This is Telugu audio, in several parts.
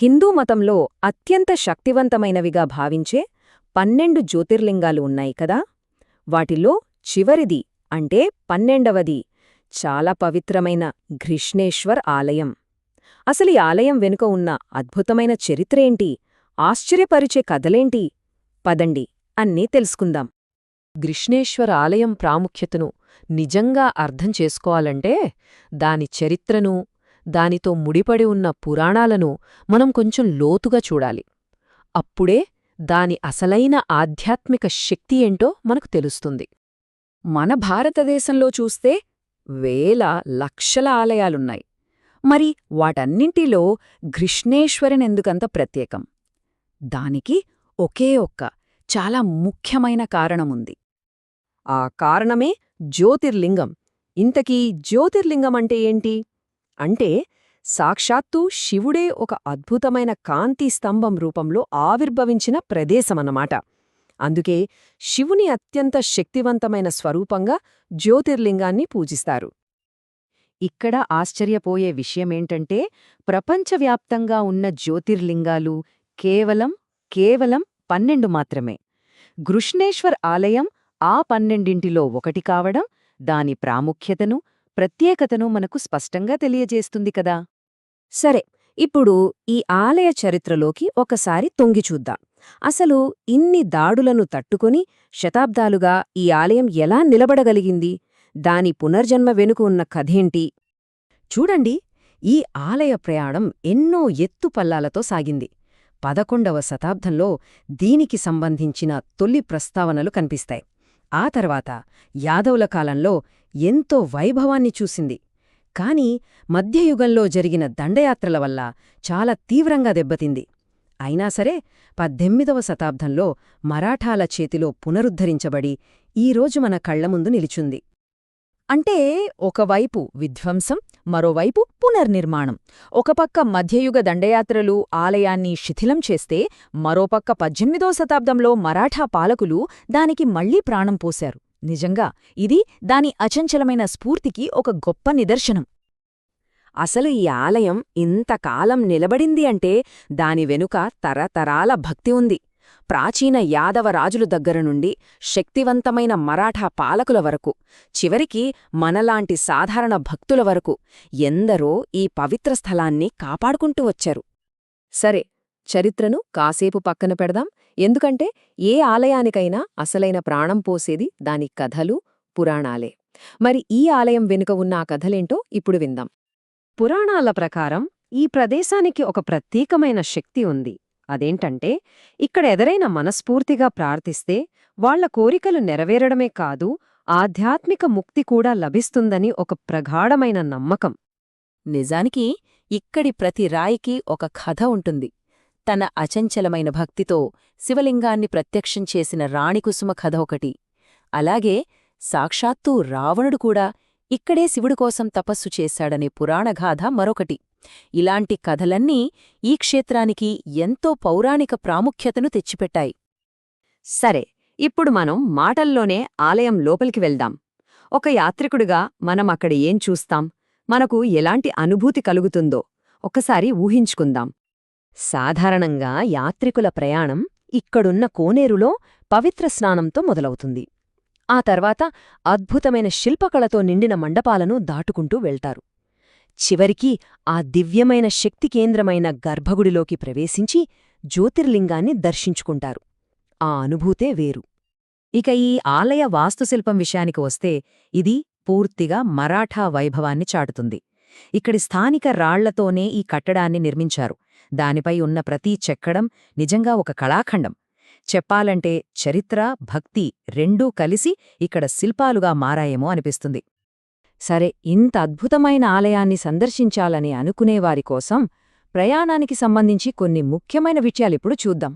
హిందూ మతంలో అత్యంత శక్తివంతమైనవిగా భావించే 12 జ్యోతిర్లింగాలు ఉన్నాయి కదా. వాటిల్లో చివరిది అంటే 12వది చాలా పవిత్రమైన ఘృష్ణేశ్వర్ ఆలయం. అసలు ఈ ఆలయం వెనుక ఉన్న అద్భుతమైన చరిత్రేంటి, ఆశ్చర్యపరిచే కథలేంటి? పదండి అన్నీ తెలుసుకుందాం. ఘృష్ణేశ్వర ఆలయం ప్రాముఖ్యతను నిజంగా అర్థం చేసుకోవాలంటే దాని చరిత్రను, దానితో ముడిపడి ఉన్న పురాణాలను మనం కొంచెం లోతుగా చూడాలి. అప్పుడే దాని అసలైన ఆధ్యాత్మిక శక్తి ఏంటో మనకు తెలుస్తుంది. మన భారతదేశంలో చూస్తే వేల లక్షల ఆలయాలున్నాయి. మరి వాటన్నింటిలో ఘృష్ణేశ్వరనెందుకంత ప్రత్యేకం? దానికి ఒకే ఒక్క చాలా ముఖ్యమైన కారణముంది. ఆ కారణమే జ్యోతిర్లింగం. ఇంతకీ జ్యోతిర్లింగమంటే ఏంటి? అంటే సాక్షాత్తూ శివుడే ఒక అద్భుతమైన కాంతి స్తంభం రూపంలో ఆవిర్భవించిన ప్రదేశమన్నమాట. అందుకే శివుని అత్యంత శక్తివంతమైన స్వరూపంగా జ్యోతిర్లింగాన్ని పూజిస్తారు. ఇక్కడ ఆశ్చర్యపోయే విషయమేంటంటే ప్రపంచవ్యాప్తంగా ఉన్న జ్యోతిర్లింగాలు కేవలం 12 మాత్రమే. ఘృష్ణేశ్వర్ ఆలయం ఆ 12లో ఒకటి కావడం దాని ప్రాముఖ్యతను, ప్రత్యేకతను మనకు స్పష్టంగా తెలియజేస్తుంది కదా. సరే, ఇప్పుడు ఈ ఆలయ చరిత్రలోకి ఒకసారి తొంగిచూద్దాం. అసలు ఇన్ని దాడులను తట్టుకొని శతాబ్దాలుగా ఈ ఆలయం ఎలా నిలబడగలిగింది? దాని పునర్జన్మ వెనుక ఉన్న కథేంటి? చూడండి, ఈ ఆలయ ప్రయాణం ఎన్నో ఎత్తుపల్లాలతో సాగింది. 11వ శతాబ్దంలో దీనికి సంబంధించిన తొలి ప్రస్తావనలు కనిపిస్తాయి. ఆ తర్వాత యాదవుల కాలంలో ఎంతో వైభవాన్ని చూసింది. కాని మధ్యయుగంలో జరిగిన దండయాత్రల వల్ల చాలా తీవ్రంగా దెబ్బతింది. అయినా సరే 18వ శతాబ్దంలో మరాఠాల చేతిలో పునరుద్ధరించబడి ఈరోజు మన కళ్లముందు నిలిచుంది. అంటే ఒకవైపు విధ్వంసం, మరోవైపు పునర్నిర్మాణం. ఒకపక్క మధ్యయుగ దండయాత్రలు ఆలయాన్ని శిథిలం చేస్తే, మరోపక్క 18వ శతాబ్దంలో మరాఠా పాలకులు దానికి మళ్లీ ప్రాణం పోశారు. నిజంగా ఇది దాని అచంచలమైన స్ఫూర్తికి ఒక గొప్ప నిదర్శనం. అసలు ఈ ఆలయం ఇంతకాలం నిలబడింది అంటే దాని వెనుక తరతరాల భక్తి ఉంది. ప్రాచీన యాదవ రాజుల దగ్గర నుండి శక్తివంతమైన మరాఠా పాలకుల వరకు, చివరికి మనలాంటి సాధారణ భక్తుల వరకు ఎందరో ఈ పవిత్ర స్థలాన్ని కాపాడుకుంటూ వచ్చారు. సరే, చరిత్రను కాసేపు పక్కన పెడదాం. ఎందుకంటే ఏ ఆలయానికైనా అసలైన ప్రాణం పోసేది దాని కథలు, పురాణాలే. మరి ఈ ఆలయం వెనుక ఉన్న ఆ కథలేంటో ఇప్పుడు విందాం. పురాణాల ప్రకారం ఈ ప్రదేశానికి ఒక ప్రత్యేకమైన శక్తి ఉంది. అదేంటంటే ఇక్కడ ఎదరైనా మనస్ఫూర్తిగా ప్రార్థిస్తే వాళ్ల కోరికలు నెరవేరడమే కాదు, ఆధ్యాత్మిక ముక్తి కూడా లభిస్తుందని ఒక ప్రగాఢమైన నమ్మకం. నిజానికి ఇక్కడి ప్రతి రాయికి ఒక కథ ఉంటుంది. తన అచంచలమైన భక్తితో శివలింగాన్ని ప్రత్యక్షం చేసిన రాణికుసుమ కథ ఒకటి. అలాగే సాక్షాత్తూ రావణుడు కూడా ఇక్కడే శివుడి కోసం తపస్సు చేశాడనే పురాణగాథ మరొకటి. ఇలాంటి కథలన్నీ ఈ క్షేత్రానికి ఎంతో పౌరాణిక ప్రాముఖ్యతను తెచ్చిపెట్టాయి. సరే, ఇప్పుడు మనం మాటల్లోనే ఆలయం లోపలికి వెళ్దాం. ఒక యాత్రికుడిగా మనం అక్కడ ఏం చూస్తాం, మనకు ఎలాంటి అనుభూతి కలుగుతుందో ఒకసారి ఊహించుకుందాం. సాధారణంగా యాత్రికుల ప్రయాణం ఇక్కడున్న కోనేరులో పవిత్ర స్నానంతో మొదలవుతుంది. ఆ తర్వాత అద్భుతమైన శిల్పకళతో నిండిన మండపాలను దాటుకుంటూ వెళ్తారు. చివరికి ఆ దివ్యమైన శక్తి కేంద్రమైన గర్భగుడిలోకి ప్రవేశించి జ్యోతిర్లింగాన్ని దర్శించుకుంటారు. ఆ అనుభూతే వేరు. ఇక ఈ ఆలయ వాస్తుశిల్పం విషయానికి వస్తే ఇది పూర్తిగా మరాఠా వైభవాన్ని చాటుతుంది. ఇక్కడి స్థానిక రాళ్లతోనే ఈ కట్టడాన్ని నిర్మించారు. దానిపై ఉన్న ప్రతి చెక్కడం నిజంగా ఒక కళాఖండం. చెప్పాలంటే చరిత్ర, భక్తి రెండూ కలిసి ఇక్కడ శిల్పాలుగా మారాయేమో అనిపిస్తుంది. సరే, ఇంత అద్భుతమైన ఆలయాన్ని సందర్శించాలని అనుకునేవారి కోసం ప్రయాణానికి సంబంధించి కొన్ని ముఖ్యమైన విషయాలిప్పుడు చూద్దాం.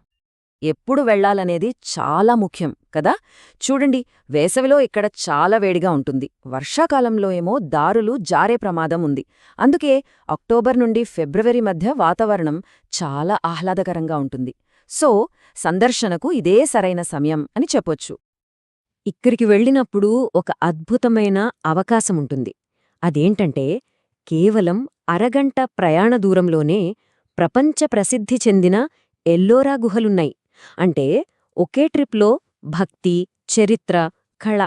ఎప్పుడు వెళ్లాలనేది చాలా ముఖ్యం కదా. చూడండి, వేసవిలో ఇక్కడ చాలా వేడిగా ఉంటుంది. వర్షాకాలంలో ఏమో దారులు జారే ప్రమాదం ఉంది. అందుకే అక్టోబర్ నుండి ఫిబ్రవరి మధ్య వాతావరణం చాలా ఆహ్లాదకరంగా ఉంటుంది. సో సందర్శనకు ఇదే సరైన సమయం అని చెప్పొచ్చు. ఇక్కడికి వెళ్ళినప్పుడు ఒక అద్భుతమైన అవకాశముంటుంది. అదేంటంటే కేవలం అరగంట ప్రయాణ దూరంలోనే ప్రపంచ ప్రసిద్ధి చెందిన ఎల్లోరా గుహలున్నాయి. అంటే ఒకే ట్రిప్లో భక్తి, చరిత్ర, కళ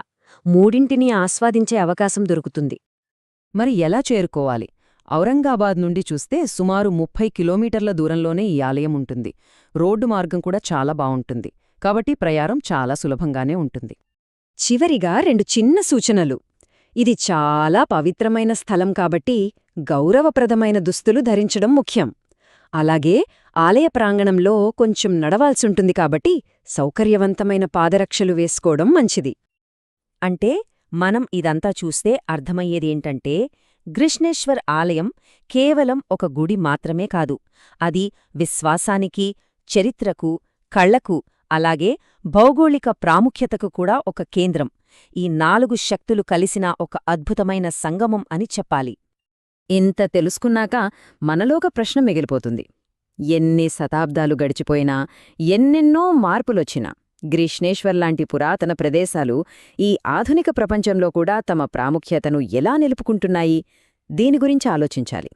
మూడింటినీ ఆస్వాదించే అవకాశం దొరుకుతుంది. మరి ఎలా చేరుకోవాలి? ఔరంగాబాద్ నుండి చూస్తే సుమారు 30 కిలోమీటర్ల దూరంలోనే ఈ ఆలయం ఉంటుంది. రోడ్డు మార్గం కూడా చాలా బావుంటుంది. కాబట్టి ప్రయాణం చాలా సులభంగానే ఉంటుంది. చివరిగా 2 చిన్న సూచనలు. ఇది చాలా పవిత్రమైన స్థలం కాబట్టి గౌరవప్రదమైన దుస్తులు ధరించడం ముఖ్యం. అలాగే ఆలయ ప్రాంగణంలో కొంచెం నడవాల్సుంటుంది కాబట్టి సౌకర్యవంతమైన పాదరక్షలు వేసుకోవడం మంచిది. అంటే మనం ఇదంతా చూస్తే అర్థమయ్యేదేంటంటే గ్రిష్ణేశ్వర్ ఆలయం కేవలం ఒక గుడి మాత్రమే కాదు. అది విశ్వాసానికి, చరిత్రకు, కళ్లకు, అలాగే భౌగోళిక ప్రాముఖ్యతకు కూడా ఒక కేంద్రం. ఈ 4 శక్తులు కలిసిన ఒక అద్భుతమైన సంగమం అని చెప్పాలి. ఇంత తెలుసుకున్నాక మనలోక ప్రశ్న మిగిలిపోతుంది. ఎన్ని శతాబ్దాలు గడిచిపోయినా, ఎన్నెన్నో మార్పులొచ్చినా గ్రిష్ణేశ్వర్ లాంటి పురాతన ప్రదేశాలు ఈ ఆధునిక ప్రపంచంలో కూడా తమ ప్రాముఖ్యతను ఎలా నిలుపుకుంటున్నాయి? దీని గురించి ఆలోచించాలి.